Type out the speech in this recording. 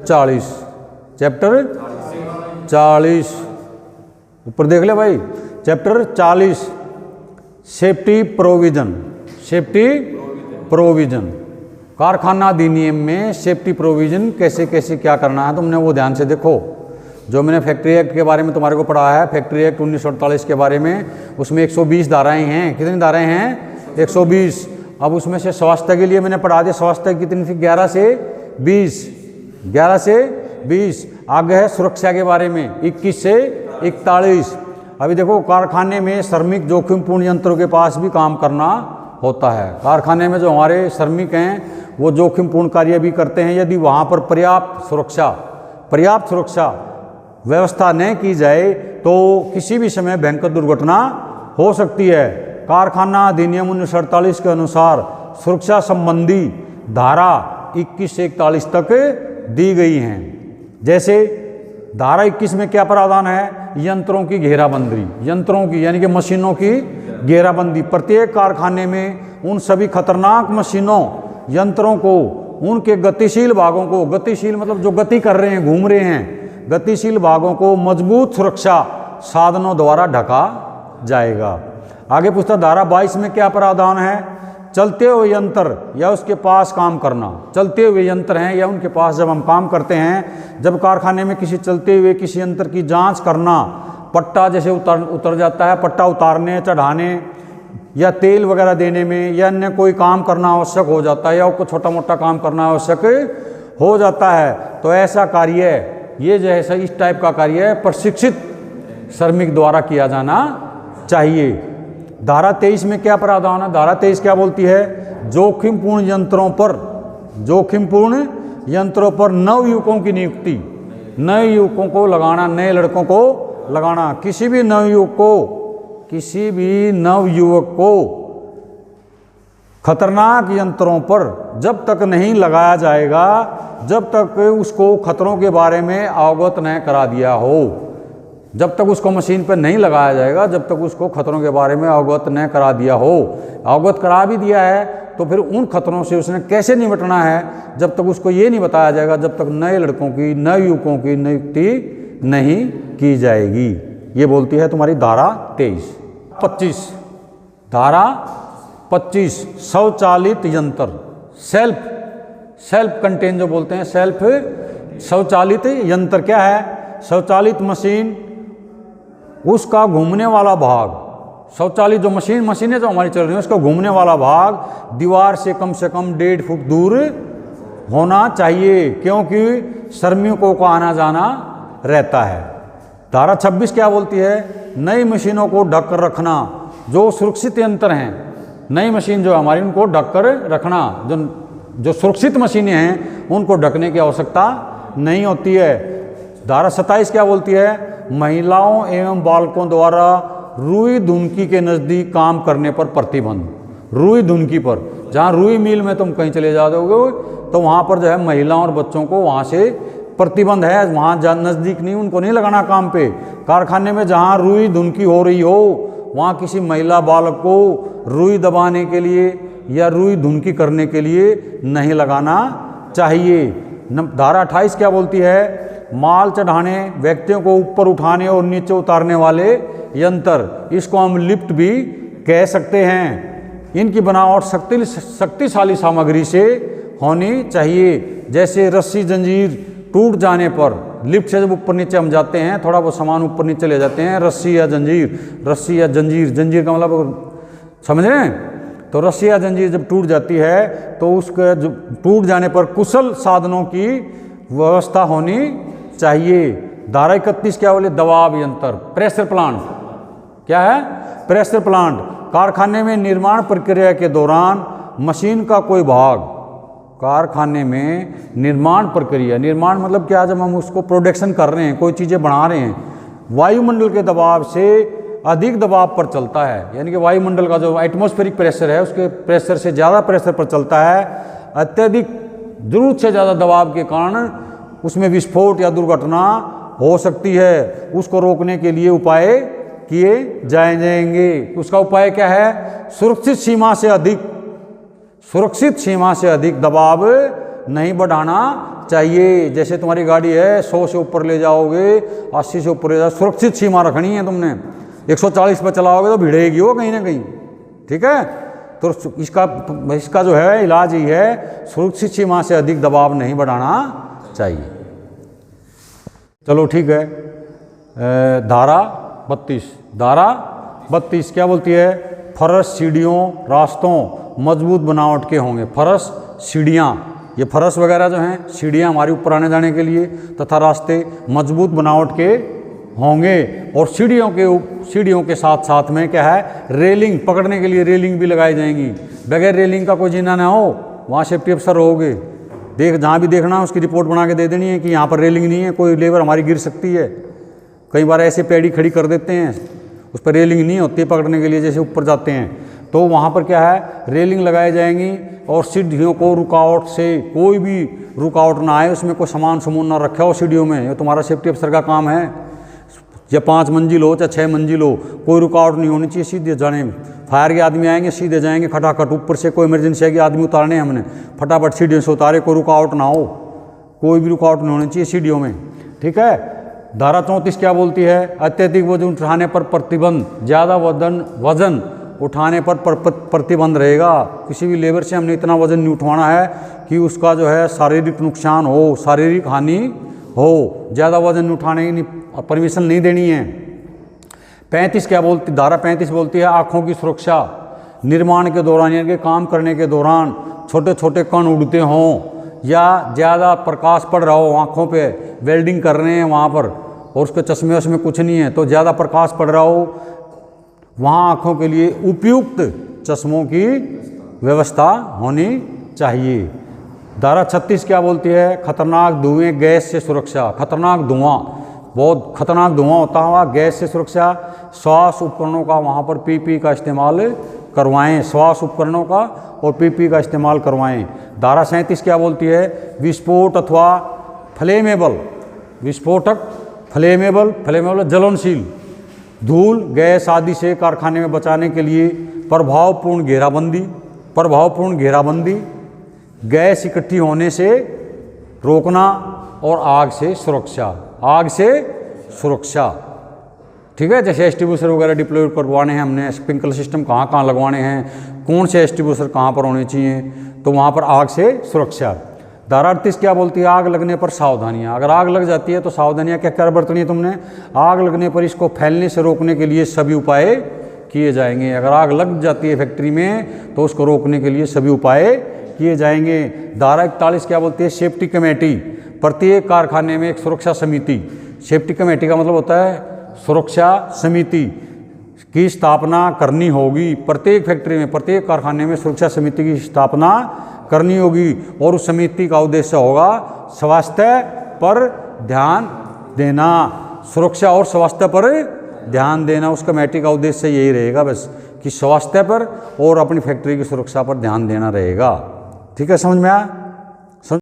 40, chapter 40, ऊपर देख ले भाई, chapter 40, safety provision, safety provision, कारखाना अधिनियम में सेफ्टी प्रोविजन कैसे कैसे क्या करना है तुमने वो ध्यान से देखो। जो मैंने फैक्ट्री एक्ट के बारे में तुम्हारे को पढ़ाया है, फैक्ट्री एक्ट 1948 के बारे में, उसमें 120 धाराएं हैं। कितनी धाराएं हैं? 120। अब उसमें से स्वास्थ्य के लिए मैंने पढ़ा दिया, स्वास्थ्य कितनी थी? 11 से 20, 11 से 20। आगे है सुरक्षा के बारे में 21 से 41। अभी देखो, कारखाने में श्रमिक जोखिमपूर्ण यंत्रों के पास भी काम करना होता है। कारखाने में जो हमारे श्रमिक हैं वो जोखिमपूर्ण कार्य भी करते हैं। यदि वहाँ पर पर्याप्त सुरक्षा व्यवस्था न की जाए तो किसी भी समय भयंकर दुर्घटना हो सकती है। कारखाना अधिनियम 1948 के अनुसार सुरक्षा संबंधी धारा 21 से 41 तक दी गई हैं। जैसे धारा 21 में क्या प्रावधान है? यंत्रों की घेराबंदी, यंत्रों की यानी कि मशीनों की घेराबंदी। प्रत्येक कारखाने में उन सभी खतरनाक मशीनों, यंत्रों को, उनके गतिशील भागों को, गतिशील मतलब जो गति कर रहे हैं, घूम रहे हैं, गतिशील भागों को मजबूत सुरक्षा साधनों द्वारा ढका जाएगा। आगे पूछता धारा 22 में क्या प्रावधान है? चलते हुए यंत्र या उसके पास काम करना। चलते हुए यंत्र हैं या उनके पास जब हम काम करते हैं, जब कारखाने में किसी चलते हुए किसी यंत्र की जांच करना, पट्टा जैसे उतर जाता है, पट्टा उतारने, चढ़ाने या तेल वगैरह देने में या अन्य कोई काम करना आवश्यक हो जाता है या कोई छोटा मोटा काम करना आवश्यक हो जाता है, तो ऐसा कार्य, ये जैसा इस टाइप का कार्य प्रशिक्षित श्रमिक द्वारा किया जाना चाहिए। धारा 23 में क्या प्रावधान है? धारा 23 क्या बोलती है? जोखिमपूर्ण यंत्रों पर नवयुवकों की नियुक्ति, नए युवकों को लगाना, नए लड़कों को लगाना। किसी भी नवयुवक को खतरनाक यंत्रों पर जब तक नहीं लगाया जाएगा, जब तक उसको खतरों के बारे में अवगत न करा दिया हो, जब तक उसको मशीन पर नहीं लगाया जाएगा, जब तक उसको खतरों के बारे में अवगत न करा दिया हो। अवगत करा भी दिया है तो फिर उन खतरों से उसने कैसे निपटना है, जब तक उसको ये नहीं बताया जाएगा, जब तक नए लड़कों की, नए युवकों की नियुक्ति नहीं की जाएगी। ये बोलती है तुम्हारी धारा 23। 25, धारा 25, स्वचालित यंत्र, सेल्फ कंटेन जो बोलते हैं, स्वचालित यंत्र क्या है? स्वचालित मशीन, उसका घूमने वाला भाग, स्वचालित जो मशीनें जो हमारी चल रही हैं, उसका घूमने वाला भाग दीवार से कम 1.5 फुट दूर होना चाहिए, क्योंकि श्रमिकों को आना जाना रहता है। धारा 26 क्या बोलती है? नई मशीनों को ढक कर रखना। जो सुरक्षित यंत्र हैं, नई मशीन जो हमारी, उनको ढक कर रखना। जो सुरक्षित मशीनें हैं उनको ढकने की आवश्यकता नहीं होती है। धारा 27 क्या बोलती है? महिलाओं एवं बालकों द्वारा रुई धुनकी के नज़दीक काम करने पर प्रतिबंध। रुई धुनकी पर, जहाँ रुई मिल में तुम कहीं चले जाओगे तो वहाँ पर जो है महिलाओं और बच्चों को वहाँ से प्रतिबंध है, वहाँ नज़दीक नहीं, उनको नहीं लगाना काम पे। कारखाने में जहाँ रुई धुनकी हो रही हो, वहाँ किसी महिला बालक को रुई दबाने के लिए या रुई धुनकी करने के लिए नहीं लगाना चाहिए। धारा 28 क्या बोलती है? माल चढ़ाने, व्यक्तियों को ऊपर उठाने और नीचे उतारने वाले यंत्र, इसको हम लिफ्ट भी कह सकते हैं। इनकी बनावट शक्तिशाली सामग्री से होनी चाहिए। जैसे रस्सी जंजीर टूट जाने पर, लिफ्ट से जब ऊपर नीचे हम जाते हैं, थोड़ा बहुत सामान ऊपर नीचे ले जाते हैं, रस्सी या जंजीर, जंजीर का मतलब समझ रहे हैं? तो रस्सी या जंजीर जब टूट जाती है तो उसके जो टूट जाने पर कुशल साधनों की व्यवस्था होनी चाहिए। धारा 31 क्या बोले? दबाव यंत्र, प्रेशर प्लांट। क्या है? Pressure plant. कारखाने में निर्माण प्रक्रिया के दौरान मशीन का कोई भाग, कारखाने में निर्माण प्रक्रिया, निर्माण मतलब क्या? जब हम उसको प्रोडक्शन कर रहे हैं, कोई चीज़ें बना रहे हैं, वायुमंडल के दबाव से अधिक दबाव पर चलता है, यानी कि वायुमंडल का जो एटमॉस्फेरिक प्रेशर है उसके प्रेशर से ज़्यादा प्रेशर पर चलता है। अत्यधिक जरूरत से ज़्यादा दबाव के कारण उसमें विस्फोट या दुर्घटना हो सकती है। उसको रोकने के लिए उपाय किए जाएंगे। उसका उपाय क्या है? सुरक्षित सीमा से अधिक दबाव नहीं बढ़ाना चाहिए। जैसे तुम्हारी गाड़ी है 100 से ऊपर ले जाओगे, 80 से ऊपर ले जाओ, सुरक्षित सीमा रखनी है तुमने। 140 पर चलाओगे तो भिड़ेगी वो कहीं ना कहीं, ठीक है। तो इसका जो है इलाज ही है, सुरक्षित सीमा से अधिक दबाव नहीं बढ़ाना चाहिए। चलो ठीक है। धारा 32 क्या बोलती है? फरस, सीढ़ियों, रास्तों मजबूत बनावट के होंगे। फरस, सीढ़ियाँ, ये फरस वगैरह जो हैं सीढ़ियाँ हमारी ऊपर आने जाने के लिए, तथा रास्ते मजबूत बनावट के होंगे। और सीढ़ियों के साथ साथ में क्या है? रेलिंग, पकड़ने के लिए रेलिंग भी लगाई जाएंगी। बगैर रेलिंग का कोई जीना ना हो, वहाँ सेफ्टी अफसर रहोगे। जहाँ भी देखना उसकी रिपोर्ट बना के दे देनी है कि यहाँ पर रेलिंग नहीं है, कोई लेबर हमारी गिर सकती है। कई बार ऐसे पेड़ी खड़ी कर देते हैं, उस पर रेलिंग नहीं होती पकड़ने के लिए, जैसे ऊपर जाते हैं तो वहाँ पर क्या है? रेलिंग लगाई जाएंगी। और सीढ़ियों को रुकावट से, कोई भी रुकावट ना आए, उसमें कोई सामान ना रखा हो सीढ़ियों में, ये तुम्हारा सेफ्टी अफसर का काम है। या 5 मंजिल हो चाहे 6 मंजिल हो, कोई रुकावट नहीं होनी चाहिए। सीधे जाने, फायर के आदमी आएंगे सीधे जाएंगे खटाखट, ऊपर से कोई इमरजेंसी है कि आदमी उतारने हैं हमने, फटाफट सीढ़ियों से उतारे, कोई रुकावट ना हो, कोई भी रुकावट नहीं होनी चाहिए सीढ़ियों में, ठीक है। धारा 34 क्या बोलती है? अत्यधिक वजन उठाने पर प्रतिबंध। ज़्यादा वजन उठाने पर प्रतिबंध रहेगा। किसी भी लेबर से हमने इतना वजन नहीं उठवाना है कि उसका जो है शारीरिक नुकसान हो, शारीरिक हानि हो। ज़्यादा वजन उठाने की परमिशन नहीं देनी है। 35 क्या बोलती? धारा 35 बोलती है आँखों की सुरक्षा। निर्माण के दौरान यानी कि काम करने के दौरान छोटे छोटे कण उड़ते हों या ज़्यादा प्रकाश पड़ रहा हो आँखों पे, वेल्डिंग कर रहे हैं वहाँ पर और उसके चश्मे उसमें कुछ नहीं है, तो ज़्यादा प्रकाश पड़ रहा हो, वहाँ आँखों के लिए उपयुक्त चश्मों की व्यवस्था होनी चाहिए। धारा 36 क्या बोलती है? खतरनाक धुएं, गैस से सुरक्षा। खतरनाक धुआं, बहुत खतरनाक धुआं होता हुआ, गैस से सुरक्षा। श्वास उपकरणों का वहाँ पर पीपी का इस्तेमाल करवाएं, श्वास उपकरणों का और पीपी का इस्तेमाल करवाएं। धारा 37 क्या बोलती है? विस्फोट अथवा फ्लेमेबल, विस्फोटक, फ्लेमेबल ज्वलनशील धूल, गैस आदि से कारखाने में बचाने के लिए प्रभावपूर्ण घेराबंदी, गैस इकट्ठी होने से रोकना और आग से सुरक्षा, ठीक है। जैसे एक्सटिब्यूशर वगैरह डिप्लॉय करवाने हैं हमने, स्प्रिंकलर सिस्टम कहाँ लगवाने हैं, कौन से एक्सटिब्यूशर कहाँ पर होने चाहिए, तो वहाँ पर आग से सुरक्षा। धारा 38 क्या बोलती है? आग लगने पर सावधानियाँ। अगर आग लग जाती है तो सावधानियाँ क्या क्या बरतनी है तुमने? आग लगने पर इसको फैलने से रोकने के लिए सभी उपाय किए जाएंगे। अगर आग लग जाती है फैक्ट्री में तो उसको रोकने के लिए सभी उपाय किए जाएंगे। धारा 41 क्या बोलती है? Safety committee. प्रत्येक कारखाने में एक सुरक्षा समिति, सेफ्टी कमेटी का मतलब होता है सुरक्षा समिति की स्थापना करनी होगी। प्रत्येक फैक्ट्री में, प्रत्येक कारखाने में सुरक्षा समिति की स्थापना करनी होगी और उस समिति का उद्देश्य होगा स्वास्थ्य पर ध्यान देना, सुरक्षा और स्वास्थ्य पर ध्यान देना। उस कमेटी का उद्देश्य यही रहेगा बस कि स्वास्थ्य पर और अपनी फैक्ट्री की सुरक्षा पर ध्यान देना रहेगा। ठीक है, समझ में आया?